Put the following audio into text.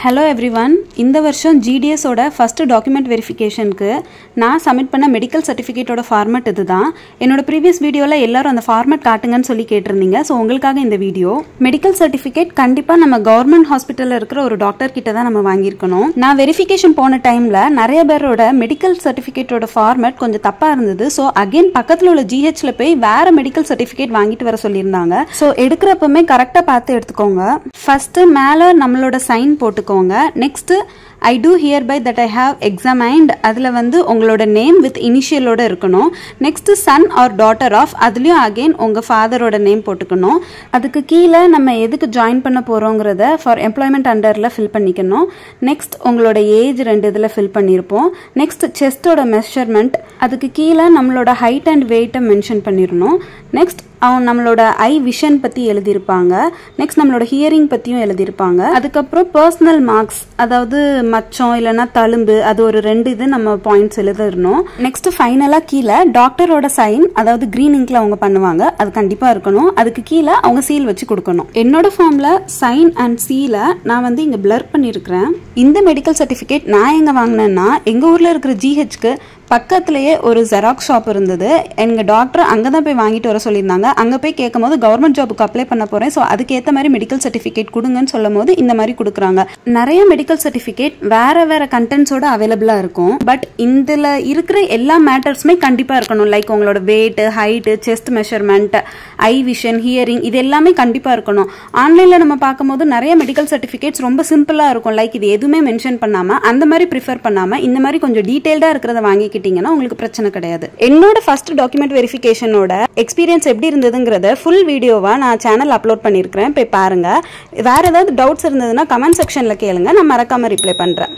Hello everyone. இந்த வருஷம் GDS ஓட first document verification க்கு நான் சப்மிட் பண்ண மெடிக்கல் சர்டிஃபிகேட் ஓட ஃபார்மட் இதுதான். என்னோட previous வீடியோல எல்லாரும் அந்த ஃபார்மட் காட்டுங்கன்னு சொல்லி கேட்டிருந்தீங்க. சோ உங்களுக்காக இந்த வீடியோ. மெடிக்கல் சர்டிஃபிகேட் கண்டிப்பா நம்ம கவர்மெண்ட் ஹாஸ்பிடல்ல இருக்கிற ஒரு டாக்டர் கிட்ட தான் நம்ம வாங்கி இருக்கணும். நான் வெரிஃபிகேஷன் போன டைம்ல நிறைய பேரோட மெடிக்கல் சர்டிஃபிகேட்டோட ஃபார்மட் கொஞ்சம் தப்பா இருந்தது. சோ அகைன் பக்கத்துல உள்ள GHல போய் வேற மெடிக்கல் சர்டிஃபிகேட் வாங்கிட்டு வர சொல்லிருந்தாங்க. சோ எடுக்கிறப்பமே கரெக்ட்டா பார்த்து எடுத்துக்கோங்க. ஃபர்ஸ்ட் மேல நம்மளோட சைன் போட்டுக்கோங்க. Next I do hereby that I have examined அதுல வந்து உங்களோட நேம் வித் இனிஷியலோட இருக்கணும். Next son or daughter of அதுலயும் அகைன் உங்க ஃபாதரோட நேம் போட்டுக்கணும். அதுக்கு கீழே நம்ம எதுக்கு ஜாயின் பண்ண போறோங்கிறத ஃபார் எம்ப்ளாய்மெண்ட் அண்டர்ல ஃபில் பண்ணிக்கணும். நெக்ஸ்ட் உங்களோட ஏஜ் 2 இதுல ஃபில் பண்ணிருப்போம். நெக்ஸ்ட் செஸ்டோட மெஷர்மெண்ட் அதுக்கு கீழே நம்மளோட ஹைட் அண்ட் வெயிட்டை மென்ஷன் பண்ணிடணும். நெக்ஸ்ட் நம்மளோட ஐ விஷன் பத்தி எழுதியிருப்பாங்க. நெக்ஸ்ட் நம்மளோட ஹியரிங் பத்தியும் எழுதியிருப்பாங்க. அதுக்கப்புறம் பர்சனல் மார்க்ஸ் அதாவது மச்சம் இல்லைன்னா தழும்பு அது ஒரு 2 இது நம்ம பாயிண்ட்ஸ் எழுதிடணும். நெக்ஸ்ட் ஃபைனலா கீழே டாக்டரோட சைன் அதாவது கிரீன் இங்க்ல அவங்க பண்ணுவாங்க. அது கண்டிப்பா இருக்கணும். அதுக்கு கீழே அவங்க சீல் வச்சு கொடுக்கணும். என்னோட ஃபார்ம்ல சைன் அண்ட் சீல நான் வந்து இங்க பிளர் பண்ணிருக்கிறேன். இந்த மெடிக்கல் சர்டிபிகேட் நான் எங்க வாங்கினேன்னா எங்க ஊர்ல இருக்கிற GHக்கு பக்கத்துலயே ஒரு ஜெராக்ஸ் ஷாப் இருந்தது. எங்க டாக்டர் அங்கதான் போய் வாங்கிட்டு வர சொல்லியிருந்தாங்க. அங்க போய் கேட்கும் போது கவர்மெண்ட் ஜாபுக்கு அப்ளை பண்ண போறேன், ஸோ அதுக்கேற்ற மாதிரி மெடிக்கல் சர்டிஃபிகேட் கொடுங்கன்னு சொல்லும் போது இந்த மாதிரி கொடுக்குறாங்க. நிறைய மெடிக்கல் சர்டிஃபிகேட் வேற வேற கண்டென்ட்ஸோட அவைலபிளா இருக்கும். பட் இதுல இருக்கிற எல்லா மேட்டர்ஸுமே கண்டிப்பா இருக்கணும். லைக் உங்களோட வெயிட், ஹைட், செஸ்ட் மெஷர்மெண்ட், ஐ விஷன், ஹியரிங் இது எல்லாமே கண்டிப்பா இருக்கணும். ஆன்லைன்ல நம்ம பார்க்கும்போது நிறைய மெடிக்கல் சர்டிஃபிகேட்ஸ் ரொம்ப சிம்பிளா இருக்கும். லைக் இது எதுவுமே மென்ஷன் பண்ணாம அந்த மாதிரி ப்ரிஃபர் பண்ணாம இந்த மாதிரி கொஞ்சம் டீடைல்டா இருக்கிறத வாங்கி உங்களுக்கு பிரச்சனை கிடையாது. என்னோட ஃபர்ஸ்ட் டாக்குமெண்ட் வெரிஃபிகேஷனோட எக்ஸ்பீரியன்ஸ் எப்படி இருந்ததுங்கிறத ஃபுல் வீடியோவா நான் சேனல் அப்லோட் பண்ணிருக்கேன். போய் பாருங்க. வேற ஏதாவது டவுட்ஸ் இருந்ததுன்னா கமெண்ட் செக்ஷன்ல கேளுங்க, நான் மறக்காம ரிப்ளை பண்றேன்.